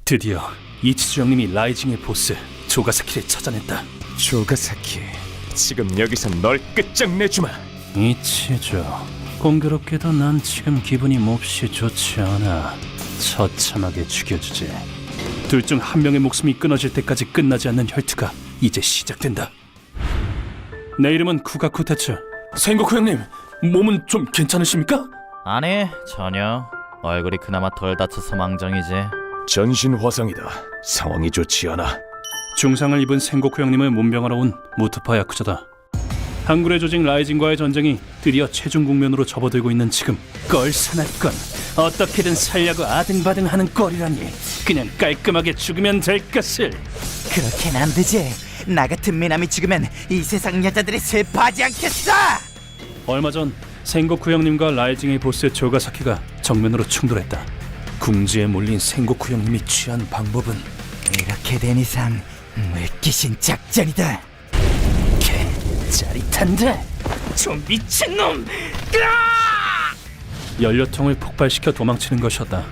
드디어 이치주 형님이 라이징의 보스 조가사키를 찾아냈다. 조가사키, 지금 여기서 널 끝장내주마. 이치주, 공교롭게도 난 지금 기분이 몹시 좋지 않아. 처참하게 죽여주지. 둘 중 한 명의 목숨이 끊어질 때까지 끝나지 않는 혈투가 이제 시작된다. 내 이름은 쿠가쿠 테츠. 생고쿠 형님, 몸은 좀 괜찮으십니까? 아니, 전혀. 얼굴이 그나마 덜 다쳐서 망정이지. 전신 화상이다. 상황이 좋지 않아. 중상을 입은 생고쿠 형님을 문병하러 온 무투파 야쿠자다. 한굴의 조직 라이징과의 전쟁이 드디어 최종 국면으로 접어들고 있는 지금, 껄사납건 어떻게든 살려고 아등바등하는 꼴이라니. 그냥 깔끔하게 죽으면 될 것을. 그렇게는 안 되지. 나 같은 미남이 죽으면 이 세상 여자들이 슬퍼하지 않겠어. 얼마 전 생고쿠 형님과 라이징의 보스 조가사키가 정면으로 충돌했다. 궁지에 몰린 생고쿠 형님이 취한 방법은 이렇게 된 이상 물귀신 작전이다. 짜릿한데? 저 미친놈! 연료통을 폭발시켜 도망치는 것이었다.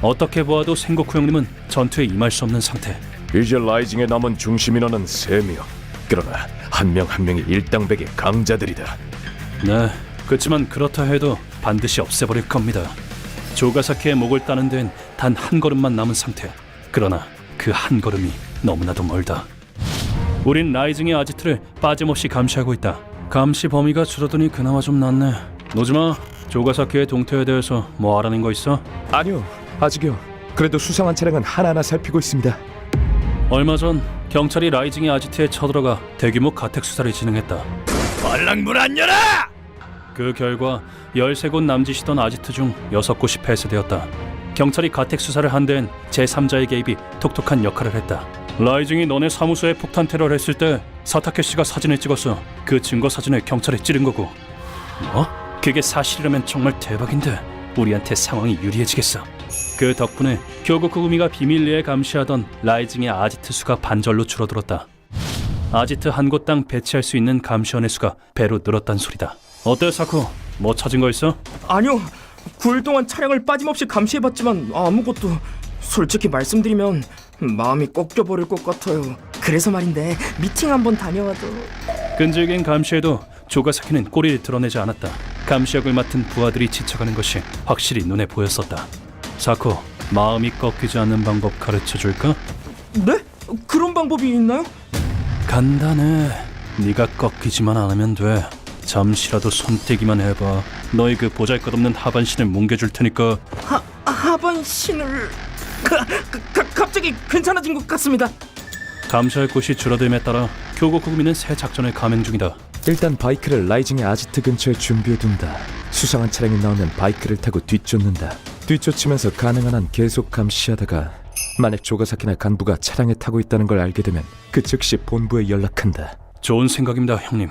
어떻게 보아도 생고쿠 형님은 전투에 임할 수 없는 상태. 이제 라이징에 남은 중심 인원은 3명. 그러나 한 명 한 명이 일당백의 강자들이다. 네, 그렇지만 그렇다 해도 반드시 없애버릴 겁니다. 조가사키의 목을 따는 데엔 단 한 걸음만 남은 상태. 그러나 그 한 걸음이 너무나도 멀다. 우린 라이징의 아지트를 빠짐없이 감시하고 있다. 감시 범위가 줄어드니 그나마 좀 낫네. 노지마, 조가사키의 동태에 대해서 뭐 알아낸 거 있어? 아니요, 아직요. 그래도 수상한 차량은 하나하나 살피고 있습니다. 얼마 전 경찰이 라이징의 아지트에 쳐들어가 대규모 가택 수사를 진행했다. 빨랑문 안 열어! 그 결과 13곳 남짓이던 아지트 중 6곳이 폐쇄되었다. 경찰이 가택 수사를 한 데엔 제3자의 개입이 톡톡한 역할을 했다. 라이징이 너네 사무소에 폭탄 테러를 했을 때 사타케 씨가 사진을 찍었어. 그 증거 사진을 경찰에 찌른 거고. 뭐? 그게 사실이라면 정말 대박인데 우리한테 상황이 유리해지겠어. 그 덕분에 교국구구미가 비밀리에 감시하던 라이징의 아지트 수가 반절로 줄어들었다. 아지트 한 곳당 배치할 수 있는 감시원의 수가 배로 늘었단 소리다. 어때 사쿠? 뭐 찾은 거 있어? 아니요, 9일 동안 차량을 빠짐없이 감시해봤지만 아무것도. 솔직히 말씀드리면 마음이 꺾여버릴 것 같아요. 그래서 말인데 미팅 한번 다녀와도. 끈질긴 감시에도 조가사키는 꼬리를 드러내지 않았다. 감시역을 맡은 부하들이 지쳐가는 것이 확실히 눈에 보였었다. 사쿠, 마음이 꺾이지 않는 방법 가르쳐줄까? 네? 그런 방법이 있나요? 간단해. 네가 꺾이지만 않으면 돼. 잠시라도 손떼기만 해봐. 너희 그 보잘것없는 하반신을 뭉개줄 테니까. 하반신을... 갑자기 괜찮아진 것 같습니다. 감시할 곳이 줄어듦에 따라 교국구구미는 새 작전을 감행 중이다. 일단 바이크를 라이징의 아지트 근처에 준비해둔다. 수상한 차량이 나오면 바이크를 타고 뒤쫓는다. 뒤쫓으면서 가능한 한 계속 감시하다가 만약 조가사키나 간부가 차량에 타고 있다는 걸 알게 되면 그 즉시 본부에 연락한다. 좋은 생각입니다, 형님.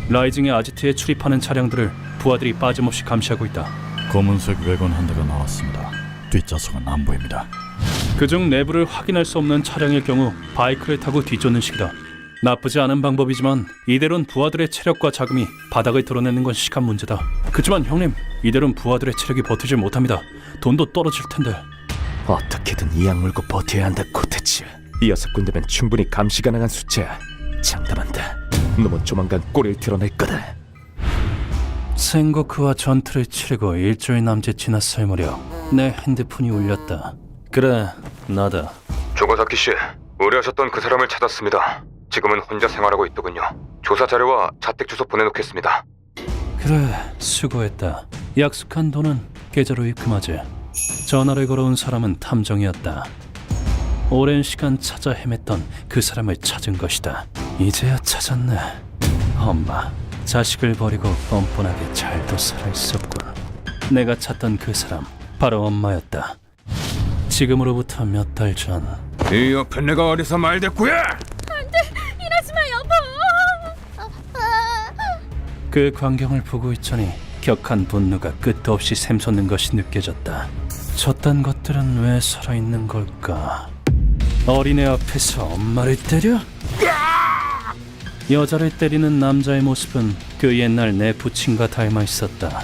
라이징의 아지트에 출입하는 차량들을 부하들이 빠짐없이 감시하고 있다. 검은색 외건 한 대가 나왔습니다. 뒷좌석은 안 보입니다. 그중 내부를 확인할 수 없는 차량일 경우 바이크를 타고 뒤쫓는 식이다. 나쁘지 않은 방법이지만 이대로는 부하들의 체력과 자금이 바닥을 드러내는 건 시간 문제다. 그렇지만 형님, 이대로는 부하들의 체력이 버티질 못합니다. 돈도 떨어질 텐데. 어떻게든 이 악물고 버텨야 한다, 코테츠. 이 6군데면 충분히 감시 가능한 숫자야. 장담한다. 놈은 조만간 꼬리를 드러낼 거다. 생고쿠와 전투를 치르고 일주일 남짓 지났을 무렵 내 핸드폰이 울렸다. 그래, 나다. 조가사키 씨, 의뢰하셨던 그 사람을 찾았습니다. 지금은 혼자 생활하고 있더군요. 조사 자료와 자택 주소 보내놓겠습니다. 그래, 수고했다. 약속한 돈은 계좌로 입금하지. 전화를 걸어온 사람은 탐정이었다. 오랜 시간 찾아 헤맸던 그 사람을 찾은 것이다. 이제야 찾았네. 엄마, 자식을 버리고 뻔뻔하게 잘도 살아있었군. 내가 찾던 그 사람, 바로 엄마였다. 지금으로부터 몇 달 전. 이 옆에 내가 어디서 말대꾸야? 그 광경을 보고 있자니 격한 분노가 끝도 없이 샘솟는 것이 느껴졌다. 저딴 것들은 왜 살아있는 걸까? 어린애 앞에서 엄마를 때려? 여자를 때리는 남자의 모습은 그 옛날 내 부친과 닮아 있었다.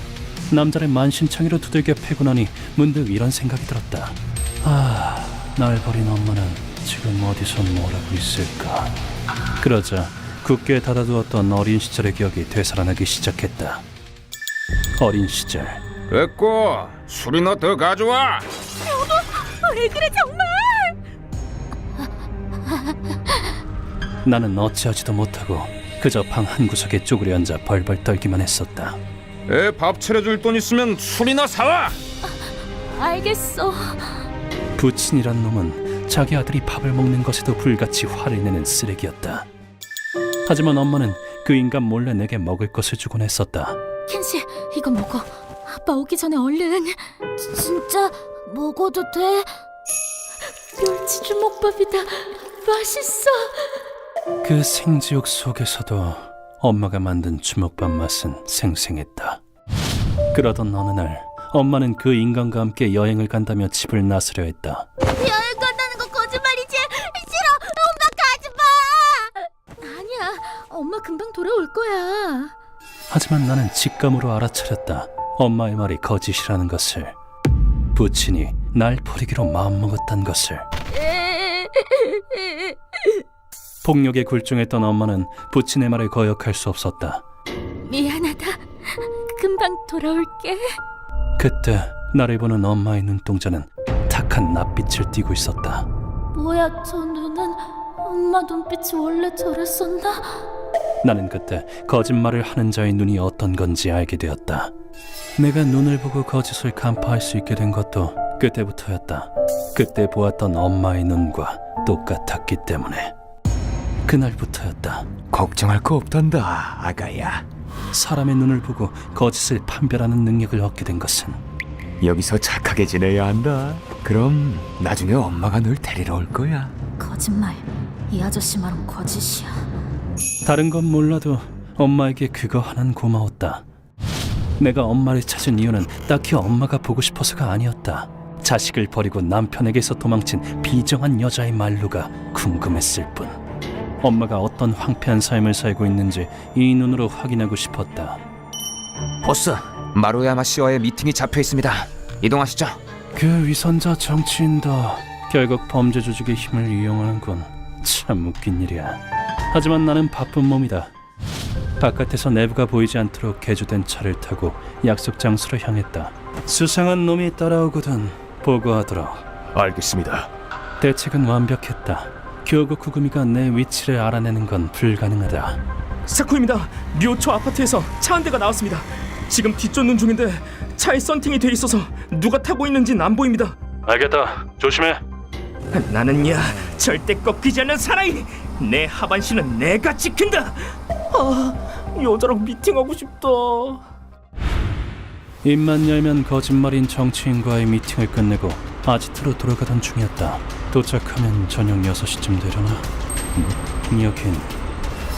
남자를 만신창이로 두들겨 패고 나니 문득 이런 생각이 들었다. 날 버린 엄마는 지금 어디서 뭘 하고 있을까? 그러자 굳게 닫아두었던 어린 시절의 기억이 되살아나기 시작했다. 어린 시절 됐고, 술이나 더 가져와. 왜 그래 정말? 나는 어찌하지도 못하고 그저 방 한구석에 쪼그려 앉아 벌벌 떨기만 했었다. 애 밥 차려줄 돈 있으면 술이나 사와. 알겠어. 부친이란 놈은 자기 아들이 밥을 먹는 것에도 불같이 화를 내는 쓰레기였다. 하지만 엄마는 그 인간 몰래 내게 먹을 것을 주곤 했었다. 켄시, 이거 먹어. 아빠 오기 전에 얼른. 진짜 먹어도 돼? 멸치 주먹밥이다. 맛있어. 그 생지옥 속에서도 엄마가 만든 주먹밥 맛은 생생했다. 그러던 어느 날 엄마는 그 인간과 함께 여행을 간다며 집을 나서려 했다. 여행 간다는 거 거짓말이지? 싫어. 엄마 가지 마. 아니야. 엄마 금방 돌아올 거야. 하지만 나는 직감으로 알아차렸다. 엄마의 말이 거짓이라는 것을. 부친이 날 버리기로 마음먹었단 것을. 폭력에 굴종했던 엄마는 부친의 말을 거역할 수 없었다. 미안하다. 금방 돌아올게. 그때 나를 보는 엄마의 눈동자는 탁한 낯빛을 띠고 있었다. 뭐야 저 눈은? 엄마 눈빛이 원래 저랬었나? 나는 그때 거짓말을 하는 자의 눈이 어떤 건지 알게 되었다. 내가 눈을 보고 거짓을 간파할 수 있게 된 것도 그때부터였다. 그때 보았던 엄마의 눈과 똑같았기 때문에. 그날부터였다. 걱정할 거 없단다, 아가야. 사람의 눈을 보고 거짓을 판별하는 능력을 얻게 된 것은 여기서 착하게 지내야 한다. 그럼 나중에 엄마가 널 데리러 올 거야. 거짓말. 이 아저씨 말은 거짓이야. 다른 건 몰라도 엄마에게 그거 하나는 고마웠다. 내가 엄마를 찾은 이유는 딱히 엄마가 보고 싶어서가 아니었다. 자식을 버리고 남편에게서 도망친 비정한 여자의 말로가 궁금했을 뿐. 엄마가 어떤 황폐한 삶을 살고 있는지 이 눈으로 확인하고 싶었다. 보스, 마루야마 씨와의 미팅이 잡혀 있습니다. 이동하시죠. 그 위선자 정치인도 결국 범죄 조직의 힘을 이용하는군. 참 웃긴 일이야. 하지만 나는 바쁜 몸이다. 바깥에서 내부가 보이지 않도록 개조된 차를 타고 약속 장소로 향했다. 수상한 놈이 따라오거든 보고하도록. 알겠습니다. 대책은 완벽했다. 교고 구구미가 내 위치를 알아내는 건 불가능하다. 사쿠입니다. 료초 아파트에서 차 한 대가 나왔습니다. 지금 뒷쫓는 중인데 차에 썬팅이 돼 있어서 누가 타고 있는지는 안 보입니다. 알겠다. 조심해. 나는야 절대 꺾이지 않는 사나이. 내 하반신은 내가 지킨다. 여자랑 미팅하고 싶다. 입만 열면 거짓말인 정치인과의 미팅을 끝내고 아지트로 돌아가던 중이었다. 도착하면 저녁 6시쯤 되려나? 여긴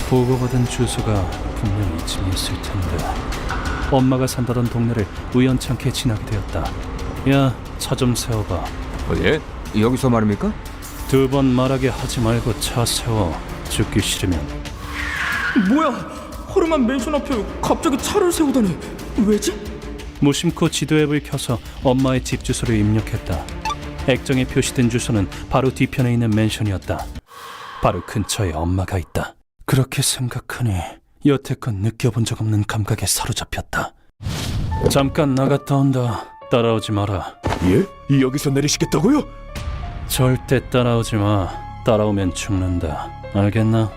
보고받은 주소가 분명 이쯤이었을 텐데. 엄마가 산다던 동네를 우연찮게 지나게 되었다. 야, 차 좀 세워봐. 예? 여기서 말입니까? 2번 말하게 하지 말고 차 세워. 죽기 싫으면. 뭐야? 허름한 맨션 앞에 갑자기 차를 세우다니. 왜지? 무심코 지도 앱을 켜서 엄마의 집 주소를 입력했다. 액정에 표시된 주소는 바로 뒤편에 있는 맨션이었다. 바로 근처에 엄마가 있다. 그렇게 생각하니 여태껏 느껴본 적 없는 감각에 사로잡혔다. 잠깐 나갔다 온다. 따라오지 마라. 예? 여기서 내리시겠다고요? 절대 따라오지 마. 따라오면 죽는다. 알겠나?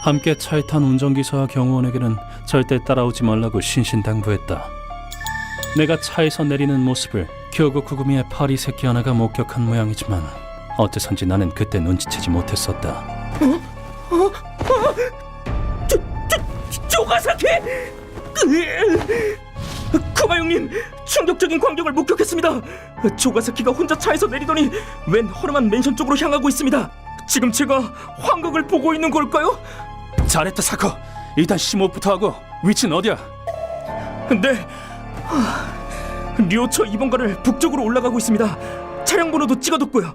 함께 차에 탄 운전기사와 경호원에게는 절대 따라오지 말라고 신신당부했다. 내가 차에서 내리는 모습을 교고 구구미의 파리 새끼 하나가 목격한 모양이지만 어째선지 나는 그때 눈치채지 못했었다. 조가사키! 쿠마 형님, 충격적인 광경을 목격했습니다. 조가사키가 혼자 차에서 내리더니 웬 허름한 맨션 쪽으로 향하고 있습니다. 지금 제가 환각을 보고 있는 걸까요? 잘했다 사코. 일단 심호흡부터 하고. 위치는 어디야? 네. 료초 2번가를 북쪽으로 올라가고 있습니다. 차량 번호도 찍어뒀고요.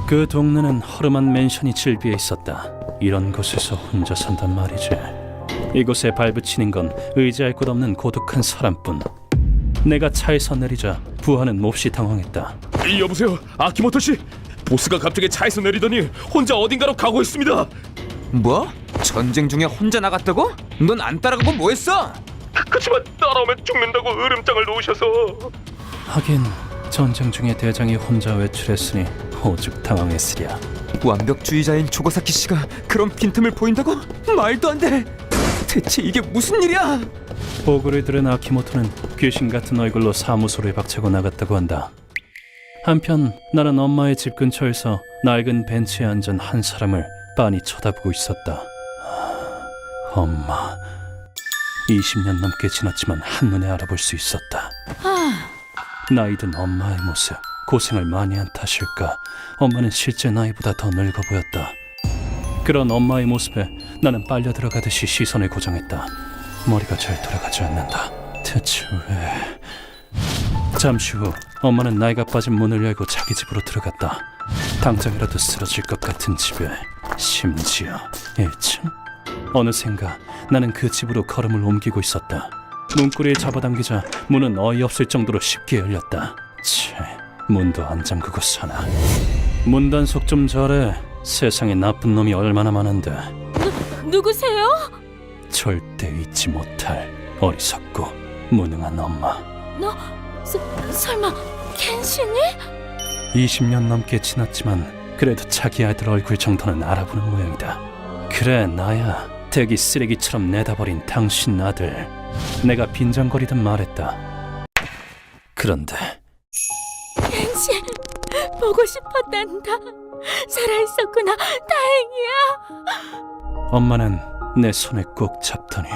그 동네는 허름한 맨션이 즐비해 있었다. 이런 곳에서 혼자 산단 말이지. 이곳에 발붙이는 건 의지할 곳 없는 고독한 사람뿐. 내가 차에서 내리자 부하는 몹시 당황했다. 여보세요, 아키모토 씨. 보스가 갑자기 차에서 내리더니 혼자 어딘가로 가고 있습니다. 뭐? 전쟁 중에 혼자 나갔다고? 넌 안 따라가고 뭐했어? 그치만 따라오면 죽는다고 으름장을 놓으셔서. 하긴 전쟁 중에 대장이 혼자 외출했으니 오죽 당황했으랴. 완벽주의자인 조가사키 씨가 그런 빈틈을 보인다고? 말도 안 돼. 대체 이게 무슨 일이야? 보고를 들은 아키모토는 귀신 같은 얼굴로 사무소를 박차고 나갔다고 한다. 한편 나는 엄마의 집 근처에서 낡은 벤치에 앉은 한 사람을 빤히 쳐다보고 있었다. 엄마. 20년 넘게 지났지만 한눈에 알아볼 수 있었다. 나이든 엄마의 모습, 고생을 많이 한 탓일까, 엄마는 실제 나이보다 더 늙어 보였다. 그런 엄마의 모습에 나는 빨려 들어가듯이 시선을 고정했다. 머리가 잘 돌아가지 않는다. 대체 왜... 잠시 후 엄마는 나이가 빠진 문을 열고 자기 집으로 들어갔다. 당장이라도 쓰러질 것 같은 집에, 심지어 1층? 어느샌가 나는 그 집으로 걸음을 옮기고 있었다. 문고리를 잡아당기자 문은 어이없을 정도로 쉽게 열렸다. 채, 문도 안 잠그고 사나. 문단속 좀 잘해. 세상에 나쁜 놈이 얼마나 많은데. 누구세요? 절대 잊지 못할 어리석고 무능한 엄마. 너 설마 켄신이? 20년 넘게 지났지만 그래도 자기 아들 얼굴 정도는 알아보는 모양이다. 그래, 나야. 대기 쓰레기처럼 내다버린 당신 아들. 내가 빈정거리듯 말했다. 그런데 켄신, 보고 싶었단다. 살아있었구나. 다행이야. 엄마는 내 손을 꼭 잡더니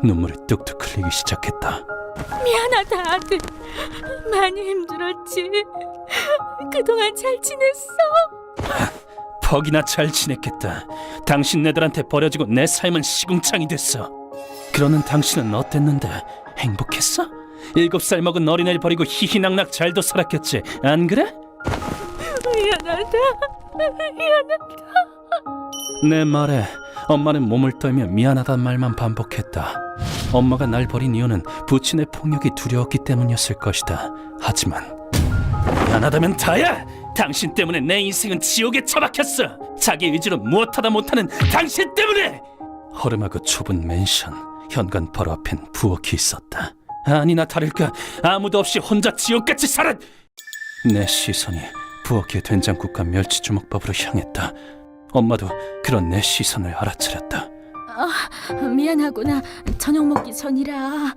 눈물이 뚝뚝 흘리기 시작했다. 미안하다, 아들. 많이 힘들었지. 그동안 잘 지냈어? 퍽이나 잘 지냈겠다. 당신네들한테 버려지고 내 삶은 시궁창이 됐어. 그러는 당신은 어땠는데? 행복했어? 7살 먹은 어린애를 버리고 희희낙낙 잘도 살았겠지, 안 그래? 미안하다. 내 말에 엄마는 몸을 떨며 미안하단 말만 반복했다. 엄마가 날 버린 이유는 부친의 폭력이 두려웠기 때문이었을 것이다. 하지만 미안하다면 다야! 당신 때문에 내 인생은 지옥에 처박혔어. 자기 의지로 무엇하다 못하는 당신 때문에! 허름하고 좁은 맨션, 현관 바로 앞엔 부엌이 있었다. 아니나 다를까 아무도 없이 혼자 지옥같이 살았! 내 시선이 부엌의 된장국과 멸치주먹밥으로 향했다. 엄마도 그런 내 시선을 알아차렸다. 미안하구나. 저녁 먹기 전이라.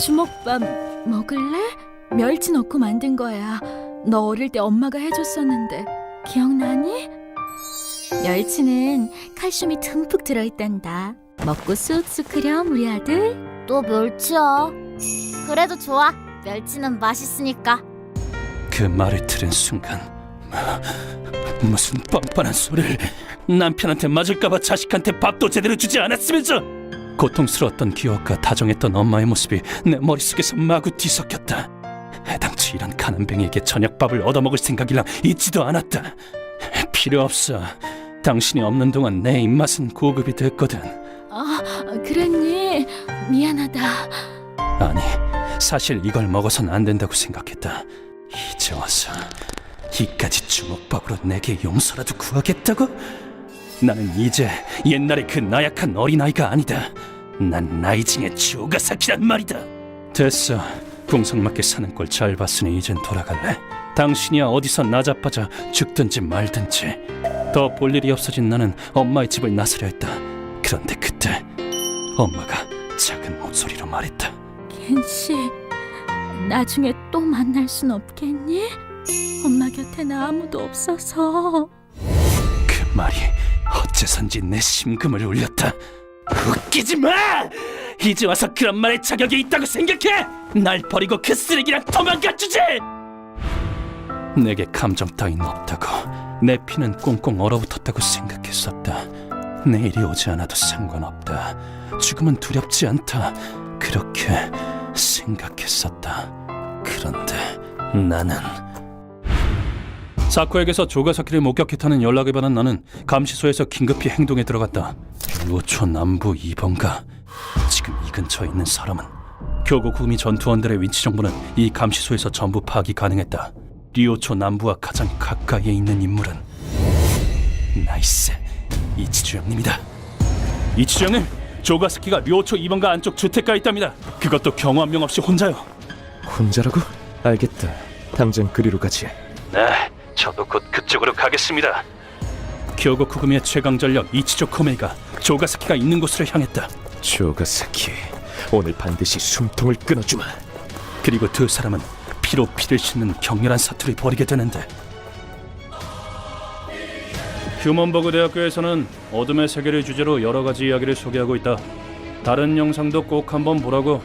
주먹밥 먹을래? 멸치 넣고 만든 거야. 너 어릴 때 엄마가 해줬었는데 기억나니? 멸치는 칼슘이 듬뿍 들어있단다. 먹고 쑥쑥 크렴 우리 아들. 또 멸치야. 그래도 좋아. 멸치는 맛있으니까. 그 말을 들은 순간 무슨 뻔뻔한 소리를. 남편한테 맞을까봐 자식한테 밥도 제대로 주지 않았으면서. 고통스러웠던 기억과 다정했던 엄마의 모습이 내 머릿속에서 마구 뒤섞였다. 해당치 이런 가난뱅이에게 저녁밥을 얻어먹을 생각이랑 있지도 않았다. 필요 없어. 당신이 없는 동안 내 입맛은 고급이 됐거든. 그랬니? 미안하다. 아니, 사실 이걸 먹어선 안 된다고 생각했다. 이제 와서 이까지 주먹밥으로 내게 용서라도 구하겠다고? 나는 이제 옛날의 그 나약한 어린아이가 아니다. 난 나이징의 조가사키란 말이다. 됐어. 궁성맞게 사는 꼴 잘 봤으니 이젠 돌아갈래. 당신이야 어디서 나자빠져 죽든지 말든지. 더 볼 일이 없어진 나는 엄마의 집을 나서려 했다. 그런데 그때 엄마가 작은 목소리로 말했다. 켄씨, 나중에 또 만날 순 없겠니? 엄마 곁에는 아무도 없어서. 그 말이 어째선지 내 심금을 울렸다. 웃기지 마! 이제 와서 그런 말에 자격이 있다고 생각해? 날 버리고 그 쓰레기랑 도망가 주지! 내게 감정 따윈 없다고, 내 피는 꽁꽁 얼어붙었다고 생각했었다. 내일이 오지 않아도 상관없다. 죽음은 두렵지 않다. 그렇게 생각했었다. 그런데 나는 사쿠에게서 조가사키를 목격했다는 연락을 받은 나는 감시소에서 긴급히 행동에 들어갔다. 류오초 남부 2번가. 지금 이 근처에 있는 사람은 교고 구미 전투원들의 위치 정보는 이 감시소에서 전부 파악이 가능했다. 리오초 남부와 가장 가까이에 있는 인물은 나이스 이치주 형님이다. 이치주 형님, 조가스키가 료초 2번가 안쪽 주택가에 있답니다. 그것도 경호 한 명 없이 혼자요. 혼자라고? 알겠다. 당장 그리로 가지. 네, 저도 곧 그쪽으로 가겠습니다. 교고쿠금의 최강 전력 이치조 코메이가 조가스키가 있는 곳으로 향했다. 조가사키, 오늘 반드시 숨통을 끊어주마. 그리고 두 사람은 피로 피를 싣는 격렬한 사투를 벌이게 되는데, 휴먼버그 대학교에서는 어둠의 세계를 주제로 여러 가지 이야기를 소개하고 있다. 다른 영상도 꼭 한번 보라고